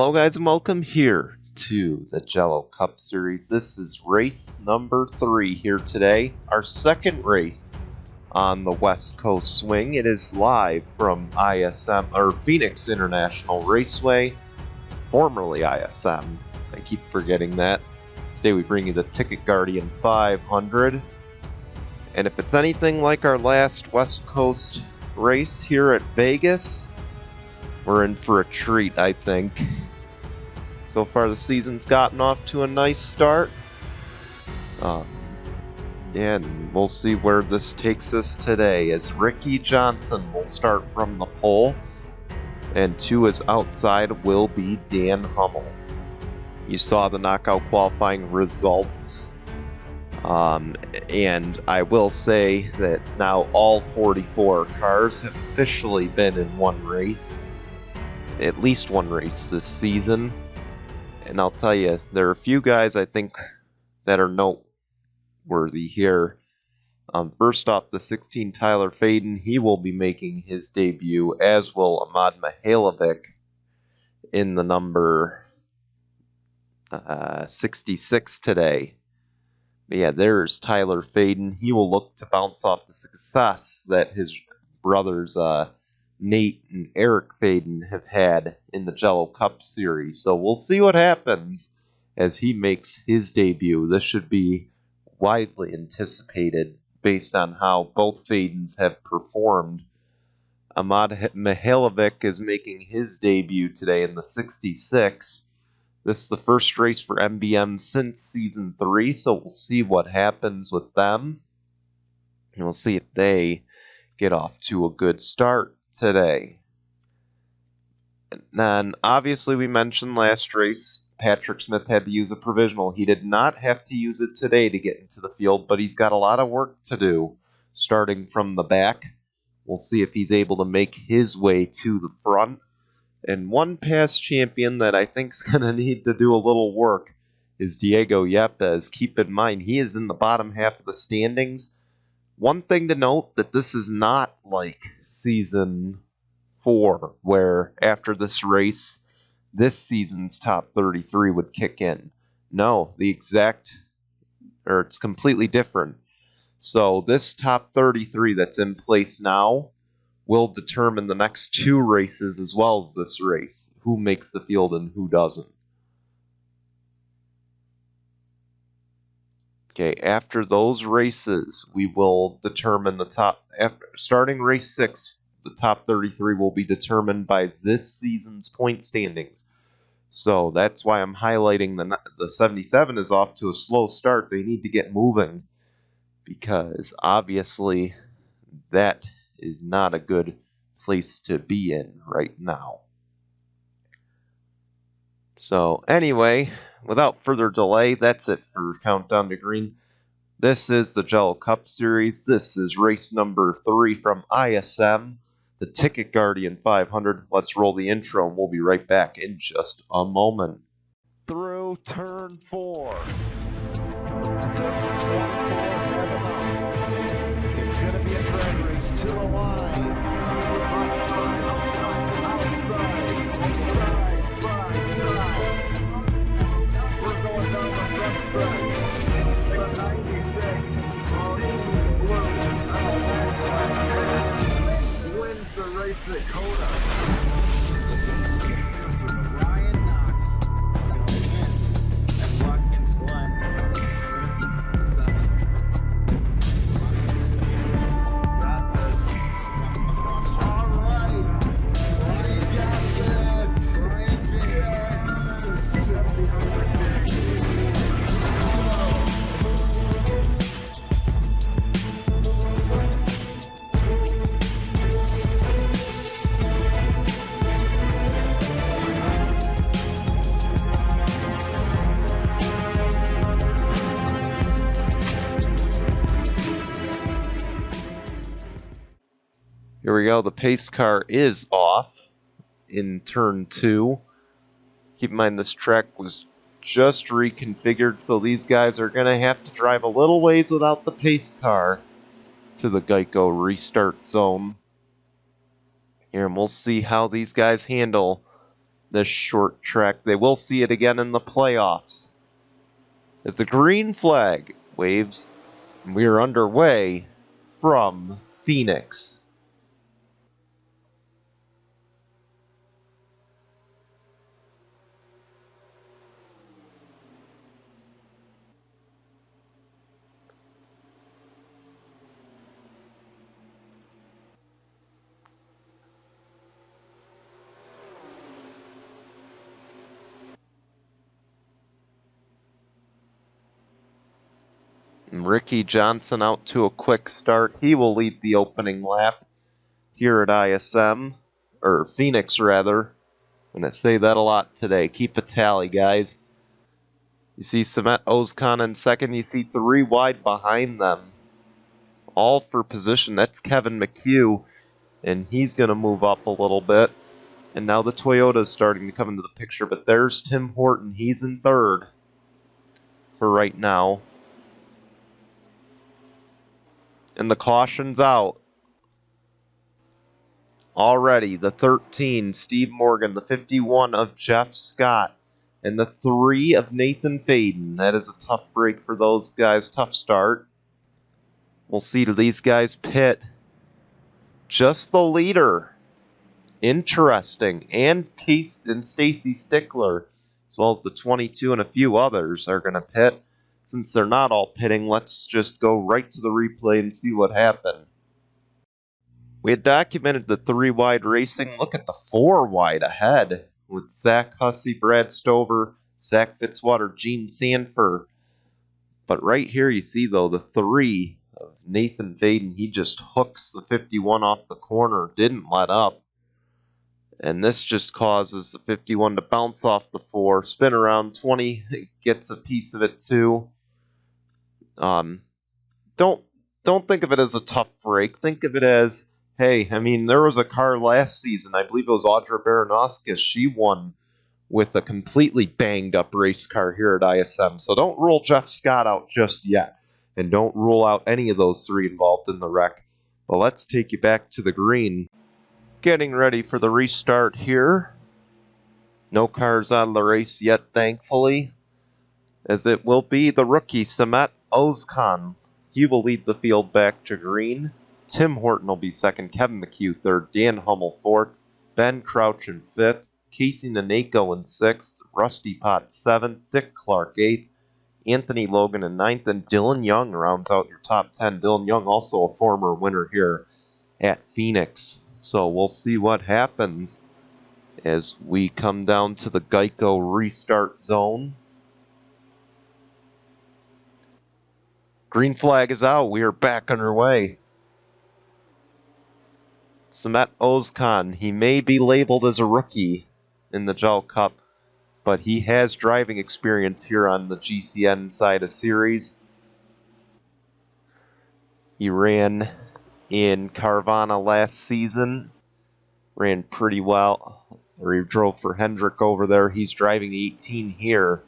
Hello guys and welcome here to the Jello Cup Series. This is race number 3 here today. Our second race on the West Coast swing. It is live from ISM, or Phoenix International Raceway, formerly ISM. I keep forgetting that. Today we bring you the Ticket Guardian 500. And if it's anything like our last West Coast race here at Vegas, we're in for a treat, I think. So far the season's gotten off to a nice start. And we'll see where this takes us today, as Ricky Johnson will start from the pole, and to his outside will be Dan Hummel. You saw the knockout qualifying results. And I will say that now all 44 cars have officially been in one race. At least one race this season. And I'll tell you, there are a few guys I think that are noteworthy here. First off, the 16 Tyler Faden, he will be making his debut, as will Ahmad Mihailovic in the number 66 today. But yeah, there's Tyler Faden. He will look to bounce off the success that his brothers Nate and Eric Faden have had in the Jello Cup Series. So we'll see what happens as he makes his debut. This should be widely anticipated based on how both Fadens have performed. Ahmad Mihailovic is making his debut today in the 66. This is the first race for MBM since Season 3, so we'll see what happens with them. And we'll see if they get off to a good start today. And then, obviously, we mentioned last race, Patrick Smith had to use a provisional. He did not have to use it today to get into the field, but he's got a lot of work to do, starting from the back. We'll see if he's able to make his way to the front. And one past champion that I think is going to need to do a little work is Diego Yepes. Keep in mind, he is in the bottom half of the standings. One thing to note, that this is not like Season 4, where after this race, this season's top 33 would kick in. No, it's completely different. So this top 33 that's in place now will determine the next 2 races as well as this race, who makes the field and who doesn't. Okay, after those races, we will determine the top. Starting race 6, the top 33 will be determined by this season's point standings. So that's why I'm highlighting the 77 is off to a slow start. They need to get moving, because obviously that is not a good place to be in right now. So anyway, without further delay, that's it for Countdown to Green. This is the Jello Cup Series. This is race number 3 from ISM, the Ticket Guardian 500. Let's roll the intro and we'll be right back in just a moment. Through turn 4. Does 24 have enough? It's going to be a drag race to the line. We're going down the front stretch. The 96 wins the race at Coda. Here we go, the pace car is off in turn 2. Keep in mind this track was just reconfigured, so these guys are going to have to drive a little ways without the pace car to the Geico restart zone. Here, and we'll see how these guys handle this short track. They will see it again in the playoffs. As the green flag waves, we are underway from Phoenix. And Ricky Johnson out to a quick start. He will lead the opening lap here at ISM, or Phoenix rather. I'm going to say that a lot today. Keep a tally, guys. You see Samet Ozkan in second. You see 3 wide behind them. All for position. That's Kevin McHugh, and he's going to move up a little bit. And now the Toyota is starting to come into the picture, but there's Tim Horton. He's in third for right now. And the caution's out. Already, the 13, Steve Morgan, the 51 of Jeff Scott, and the 3 of Nathan Faden. That is a tough break for those guys, tough start. We'll see, do these guys pit? Just the leader. Interesting. And Stacy Stickler, as well as the 22 and a few others, are going to pit. Since they're not all pitting, let's just go right to the replay and see what happened. We had documented the 3 wide racing. Look at the 4 wide ahead with Zach Hussey, Brad Stover, Zach Fitzwater, Gene Sanford. But right here you see, though, the 3 of Nathan Faden. He just hooks the 51 off the corner, didn't let up. And this just causes the 51 to bounce off the 4, spin around. 20 gets a piece of it too. Don't think of it as a tough break. Think of it as, hey, I mean, there was a car last season, I believe it was Audra Baranowska. She won with a completely banged up race car here at ISM. So don't rule Jeff Scott out just yet. And don't rule out any of those 3 involved in the wreck. But let's take you back to the green. Getting ready for the restart here. No cars out of the race yet, thankfully, as it will be the rookie, Samet Ozkan. He will lead the field back to green. Tim Horton will be second, Kevin McHugh third, Dan Hummel fourth, Ben Crouch in fifth, Casey Nanako in sixth, Rusty Potts seventh, Dick Clark eighth, Anthony Logan in ninth, and Dylan Young rounds out your top 10. Dylan Young, also a former winner here at Phoenix. So we'll see what happens as we come down to the Geico restart zone. Green flag is out. We are back underway. Samet Ozkan, he may be labeled as a rookie in the Jello Cup, but he has driving experience here on the GCN side of series. He ran in Carvana last season, ran pretty well, or he drove for Hendrick over there. He's driving the 18 here.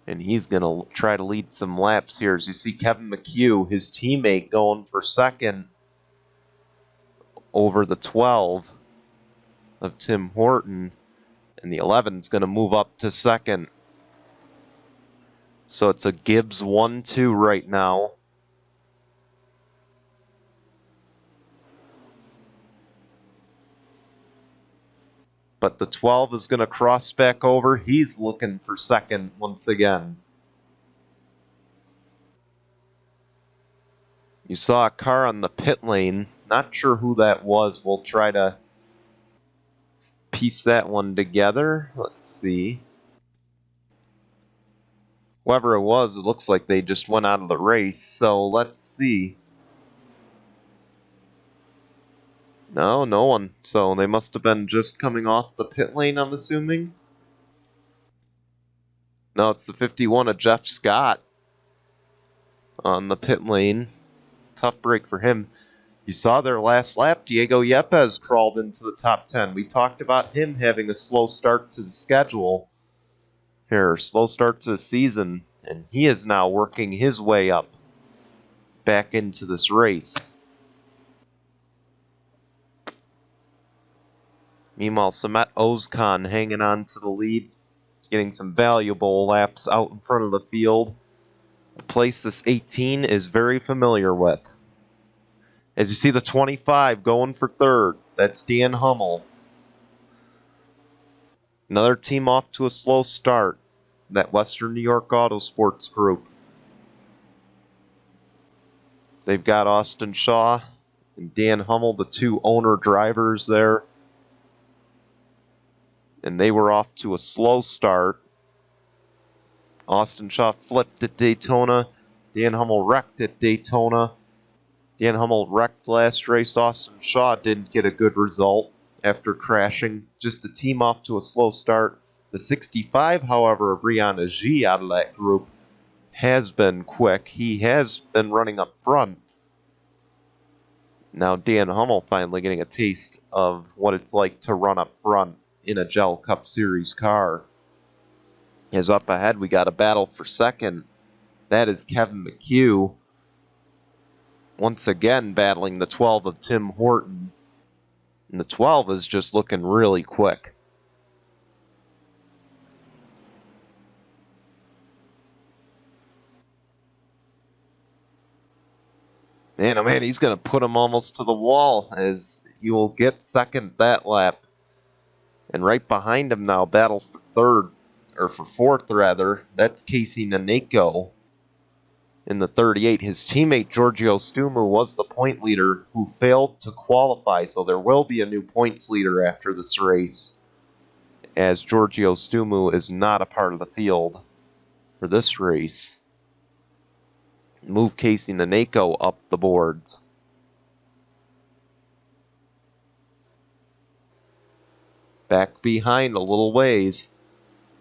And he's going to try to lead some laps here. As you see Kevin McHugh, his teammate, going for second over the 12 of Tim Horton. And the 11 is going to move up to second. So it's a Gibbs 1-2 right now. But the 12 is going to cross back over. He's looking for second once again. You saw a car on the pit lane. Not sure who that was. We'll try to piece that one together. Let's see. Whoever it was, it looks like they just went out of the race. So let's see. No, no one. So they must have been just coming off the pit lane, I'm assuming. No, it's the 51 of Jeff Scott on the pit lane. Tough break for him. You saw their last lap, Diego Yepes crawled into the top 10. We talked about him having a slow start to the schedule here, slow start to the season, and he is now working his way up back into this race. Meanwhile, Samet Ozkan hanging on to the lead, getting some valuable laps out in front of the field. A place this 18 is very familiar with. As you see the 25 going for third, that's Dan Hummel. Another team off to a slow start, that Western New York Autosports group. They've got Austin Shaw and Dan Hummel, the two owner drivers there. And they were off to a slow start. Austin Shaw flipped at Daytona. Dan Hummel wrecked at Daytona. Dan Hummel wrecked last race. Austin Shaw didn't get a good result after crashing. Just a team off to a slow start. The 65, however, of Rihanna G out of that group has been quick. He has been running up front. Now Dan Hummel finally getting a taste of what it's like to run up front in a Jello Cup Series car. As up ahead, we got a battle for second. That is Kevin McHugh. Once again battling the 12 of Tim Horton. And the 12 is just looking really quick. Man, oh man, he's going to put him almost to the wall as he will get second that lap. And right behind him now, battle for third, or for fourth rather, that's Casey Naneko in the 38. His teammate Giorgio Stumu was the point leader who failed to qualify, so there will be a new points leader after this race, as Giorgio Stumu is not a part of the field for this race. Move Casey Naneko up the boards. Back behind a little ways.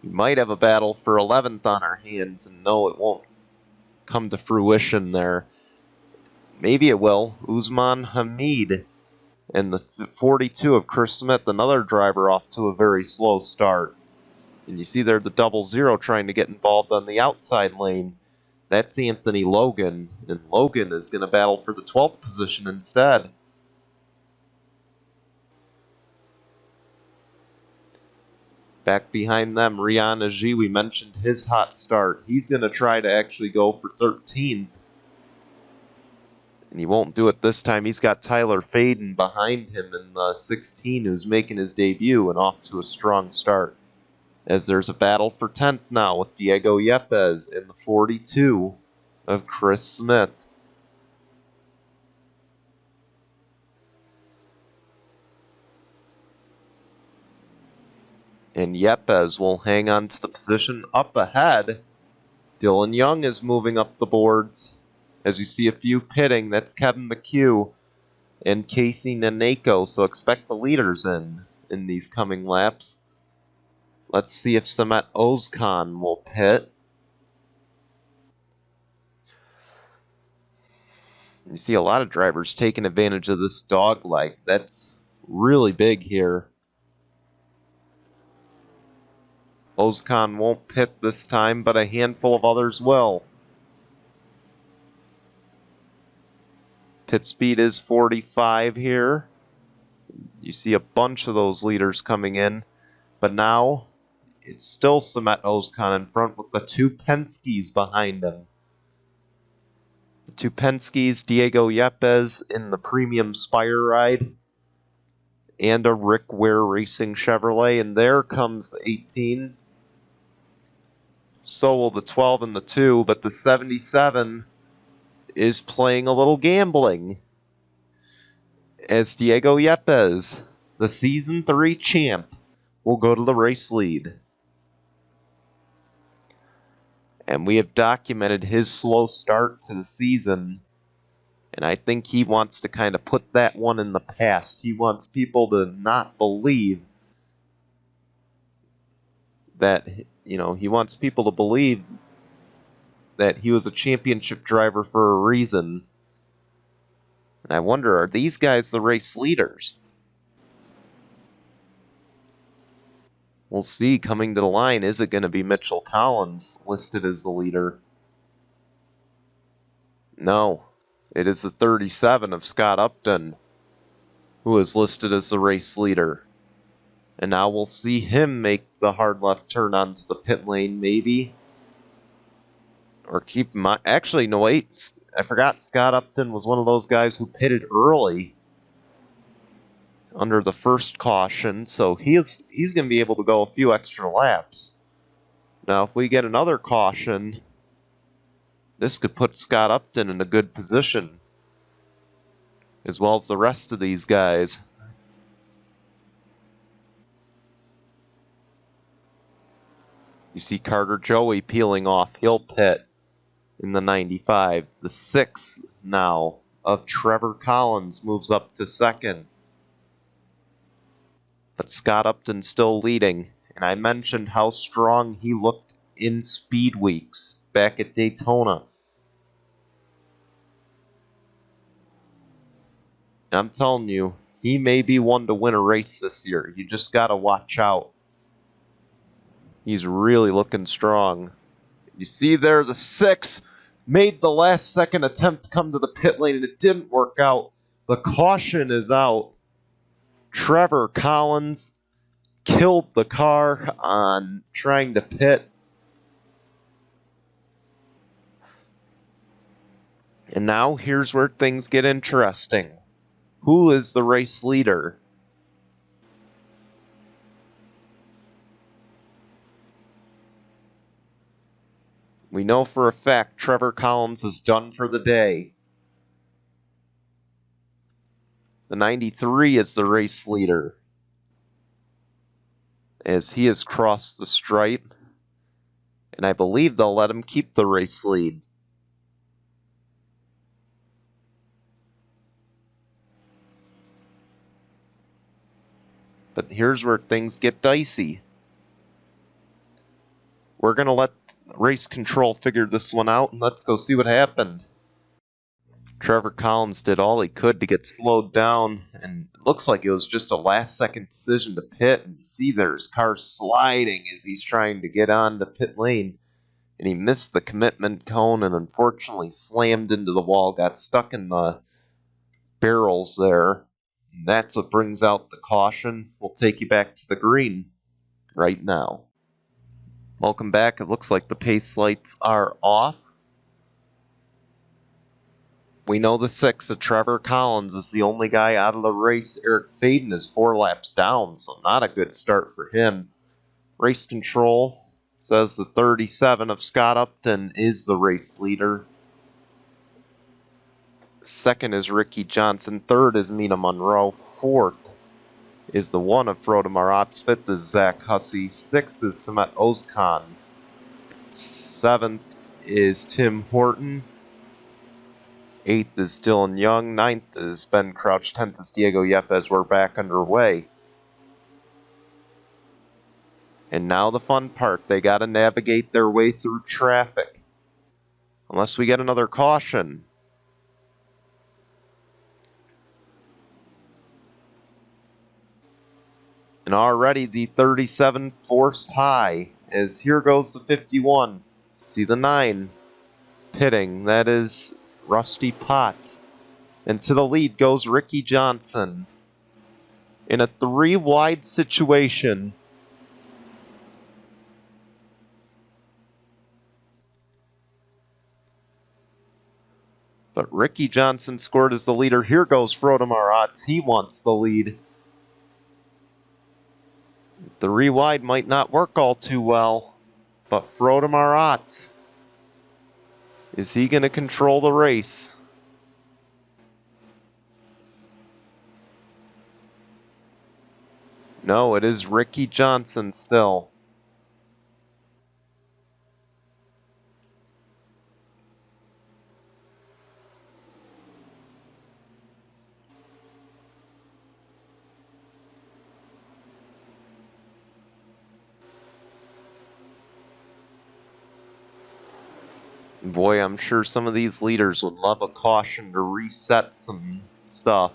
We might have a battle for 11th on our hands, and no, it won't come to fruition there. Maybe it will. Usman Hamid and the 42 of Chris Smith, another driver off to a very slow start. And you see there the 00 trying to get involved on the outside lane. That's Anthony Logan, and Logan is going to battle for the 12th position instead. Back behind them, Rihanna G, we mentioned his hot start. He's going to try to actually go for 13. And he won't do it this time. He's got Tyler Faden behind him in the 16, who's making his debut and off to a strong start. As there's a battle for 10th now with Diego Yepes in the 42 of Chris Smith. And Yepes will hang on to the position up ahead. Dylan Young is moving up the boards. As you see a few pitting, that's Kevin McHugh and Casey Naneko, so expect the leaders in these coming laps. Let's see if Samet Ozkan will pit. You see a lot of drivers taking advantage of this dog leg. That's really big here. Ozkan won't pit this time, but a handful of others will. Pit speed is 45 here. You see a bunch of those leaders coming in, but now it's still Samet Ozkan in front with the two Penske's behind him. The two Penske's, Diego Yepes in the premium Spire ride, and a Rick Ware Racing Chevrolet, and there comes the 18. So will the 12 and the 2, but the 77 is playing a little gambling, as Diego Yepes, the Season 3 champ, will go to the race lead. And we have documented his slow start to the season, and I think he wants to kind of put that one in the past. He wants people to not believe that, he wants people to believe that he was a championship driver for a reason. And I wonder, are these guys the race leaders? We'll see coming to the line. Is it going to be Mitchell Collins listed as the leader? No. It is the 37 of Scott Upton who is listed as the race leader. And now we'll see him make the hard left turn onto the pit lane, maybe. Or keep in mind, actually, no, wait, I forgot Scott Upton was one of those guys who pitted early under the first caution, so he's going to be able to go a few extra laps. Now, if we get another caution, this could put Scott Upton in a good position, as well as the rest of these guys. You see Carter Joey peeling off. He'll pit in the 95. The 6th now of Trevor Collins moves up to second. But Scott Upton still leading. And I mentioned how strong he looked in speed weeks back at Daytona. I'm telling you, he may be one to win a race this year. You just got to watch out. He's really looking strong. You see there, the 6 made the last second attempt to come to the pit lane, and it didn't work out. The caution is out. Trevor Collins killed the car on trying to pit. And now here's where things get interesting. Who is the race leader? We know for a fact Trevor Collins is done for the day. The 93 is the race leader, as he has crossed the stripe, and I believe they'll let him keep the race lead. But here's where things get dicey. We're going to let race control figure this one out, and let's go see what happened. Trevor Collins did all he could to get slowed down, and it looks like it was just a last-second decision to pit. And you see there his car sliding as he's trying to get on to pit lane, and he missed the commitment cone and unfortunately slammed into the wall, got stuck in the barrels there. And that's what brings out the caution. We'll take you back to the green right now. Welcome back. It looks like the pace lights are off. We know the 6 of Trevor Collins is the only guy out of the race. Eric Faden is 4 laps down, so not a good start for him. Race control says the 37 of Scott Upton is the race leader. Second is Ricky Johnson. Third is Mina Monroe. Fourth is the 1 of Frodo Maratz. Fifth is Zach Hussey. Sixth is Samet Ozkan. Seventh is Tim Horton. Eighth is Dylan Young. Ninth is Ben Crouch. 10th is Diego Yepes. We're back underway. And now the fun part. They got to navigate their way through traffic. Unless we get another caution. And already the 37 forced high, as here goes the 51. See the 9 pitting. That is Rusty Potts. And to the lead goes Ricky Johnson. In a 3-wide situation. But Ricky Johnson scored as the leader. Here goes Frodo Maratz. He wants the lead. The 3-wide might not work all too well, but Frodo Maratz, is he going to control the race? No, it is Ricky Johnson still. Boy, I'm sure some of these leaders would love a caution to reset some stuff.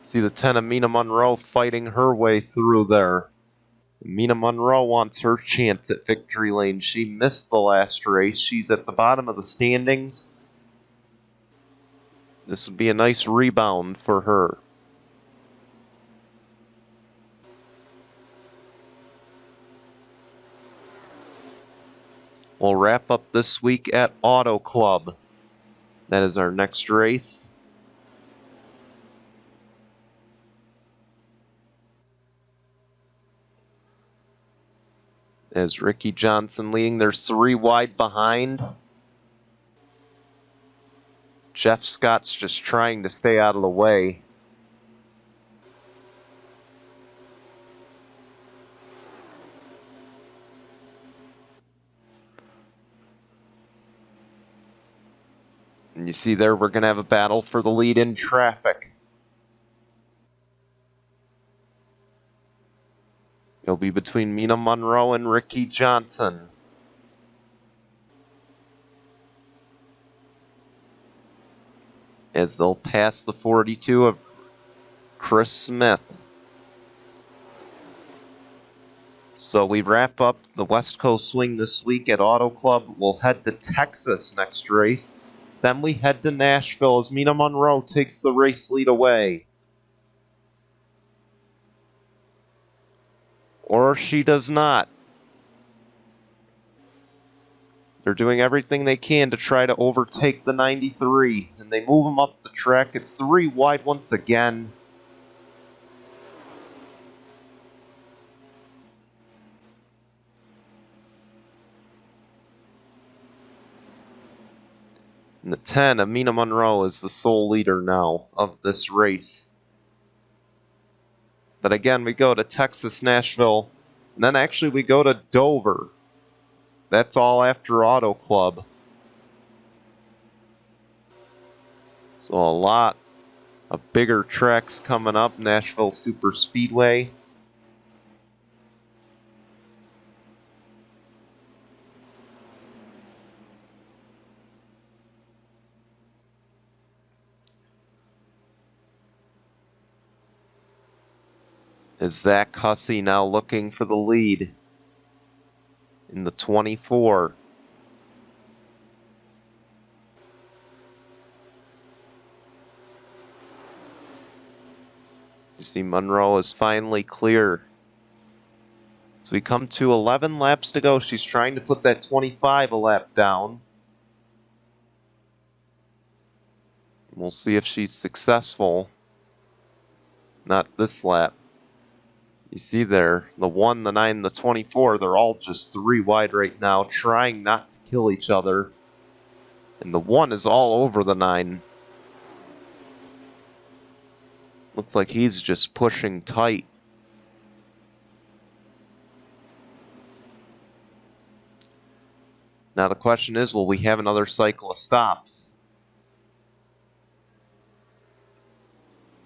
See the 10 of Mina Monroe fighting her way through there. Mina Monroe wants her chance at victory lane. She missed the last race. She's at the bottom of the standings. This would be a nice rebound for her. We'll wrap up this week at Auto Club. That is our next race. As Ricky Johnson leading, there's 3 wide behind. Jeff Scott's just trying to stay out of the way. And you see there, we're going to have a battle for the lead in traffic. It'll be between Mina Monroe and Ricky Johnson. As they'll pass the 42 of Chris Smith. So we wrap up the West Coast Swing this week at Auto Club. We'll head to Texas next race. Then we head to Nashville as Mina Monroe takes the race lead away. Or she does not. They're doing everything they can to try to overtake the 93. And they move them up the track. It's 3 wide once again. And the 10 of Mina Monroe is the sole leader now of this race. But again, we go to Texas, Nashville, and then actually we go to Dover. That's all after Auto Club. So a lot of bigger tracks coming up. Nashville Super Speedway. Is Zach Hussey now looking for the lead in the 24. You see Monroe is finally clear. So we come to 11 laps to go. She's trying to put that 25 a lap down. We'll see if she's successful. Not this lap. You see there, the 1, the 9, the 24, they're all just 3 wide right now, trying not to kill each other. And the 1 is all over the 9. Looks like he's just pushing tight. Now the question is, will we have another cycle of stops?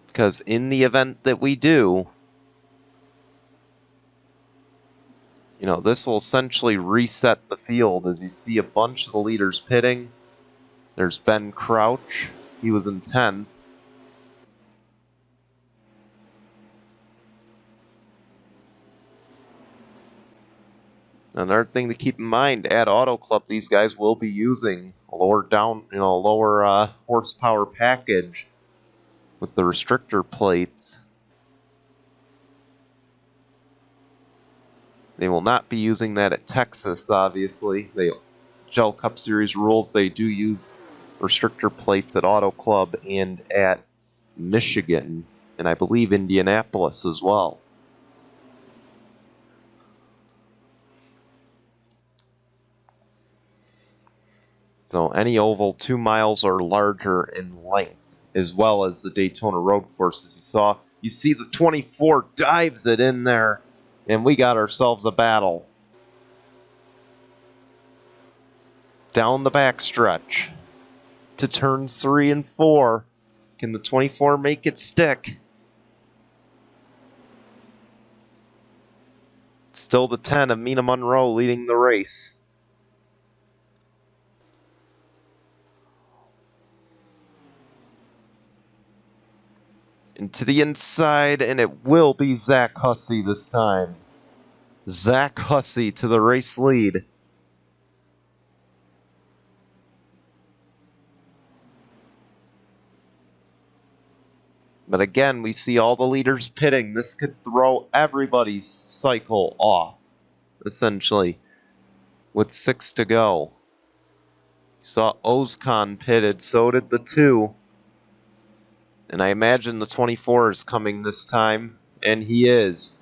Because in the event that we do, you know, this will essentially reset the field as you see a bunch of the leaders pitting. There's Ben Crouch. He was in 10th. Another thing to keep in mind, at Auto Club, these guys will be using a lower horsepower package with the restrictor plates. They will not be using that at Texas, obviously. Jello Cup Series rules, they do use restrictor plates at Auto Club and at Michigan, and I believe Indianapolis as well. So any oval 2 miles or larger in length, as well as the Daytona road courses you saw. You see the 24 dives it in there, and we got ourselves a battle. Down the backstretch to turns 3 and 4. Can the 24 make it stick? Still the 10 of Mina Monroe leading the race. And to the inside, and it will be Zach Hussey this time. Zach Hussey to the race lead. But again, we see all the leaders pitting. This could throw everybody's cycle off, essentially. with 6 to go. Saw Ozcon pitted, so did the 2. And I imagine the 24 is coming this time, and he is.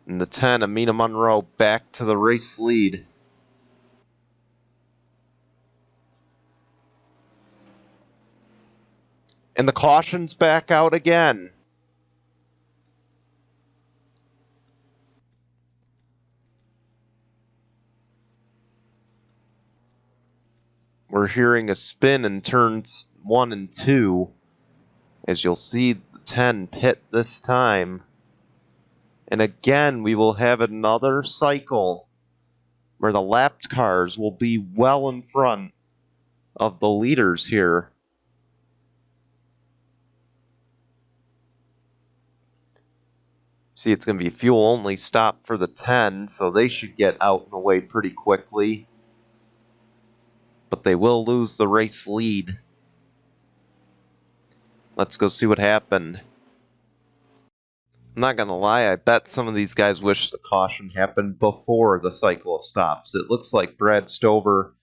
And the 10, Amina Monroe, back to the race lead. And the caution's back out again. We're hearing a spin in turns 1 and 2, as you'll see the 10 pit this time. And again, we will have another cycle where the lapped cars will be well in front of the leaders here. See, it's going to be a fuel-only stop for the 10, so they should get out and away pretty quickly. But they will lose the race lead. Let's go see what happened. I'm not gonna lie, I bet some of these guys wish the caution happened before the cycle stops. It looks like Brad Stover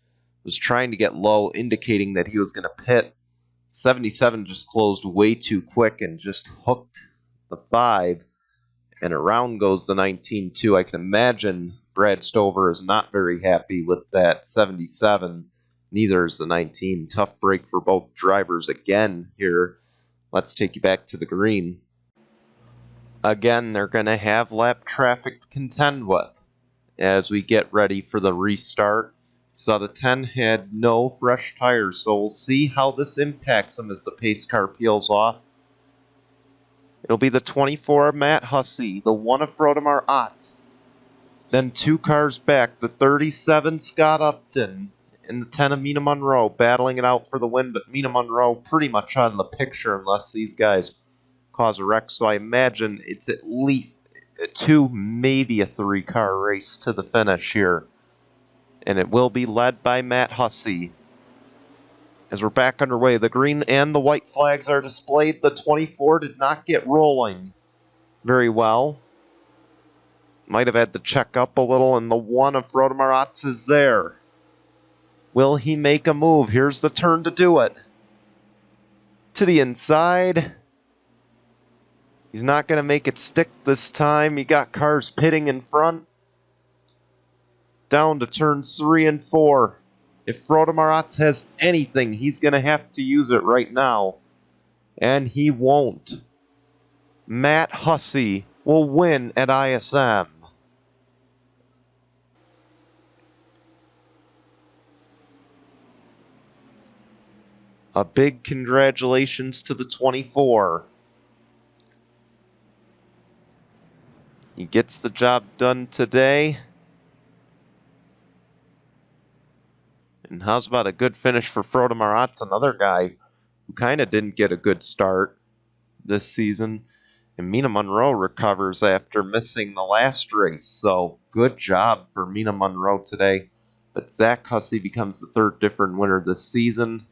was trying to get low, indicating that he was gonna pit. 77 just closed way too quick and just hooked the 5, and around goes the 19-2. I can imagine Brad Stover is not very happy with that 77. Neither is the 19. Tough break for both drivers again here. Let's take you back to the green. Again, they're going to have lap traffic to contend with as we get ready for the restart. So the 10 had no fresh tires, so we'll see how this impacts them as the pace car peels off. It'll be the 24 Matt Hussey, the 1 of Frodemar Ott. Then 2 cars back, the 37 Scott Upton and the 10 of Mina Monroe battling it out for the win, but Mina Monroe pretty much out of the picture unless these guys cause a wreck, so I imagine it's at least a 2, maybe a 3-car race to the finish here. And it will be led by Matt Hussey. As we're back underway, the green and the white flags are displayed. The 24 did not get rolling very well. Might have had to check up a little, and the 1 of Frodemar Otts is there. Will he make a move? Here's the turn to do it. To the inside. He's not going to make it stick this time. He got cars pitting in front. Down to turns 3 and 4. If Frodemar Otts has anything, he's going to have to use it right now. And he won't. Matt Hussey will win at ISM. A big congratulations to the 24. He gets the job done today. And how's about a good finish for Frodemar Otts, another guy who kind of didn't get a good start this season. And Mina Monroe recovers after missing the last race. So good job for Mina Monroe today. But Zach Hussey becomes the 3rd different winner this season.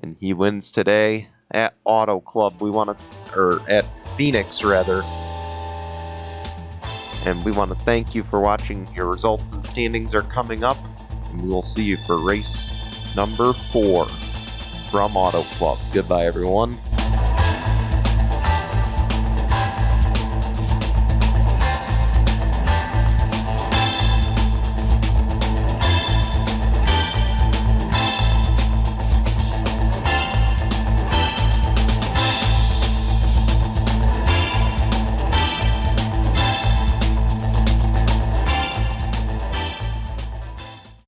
And he wins today at Auto Club. Or at Phoenix rather. And we want to thank you for watching. Your results and standings are coming up. And we will see you for race number 4 from Auto Club. Goodbye, everyone.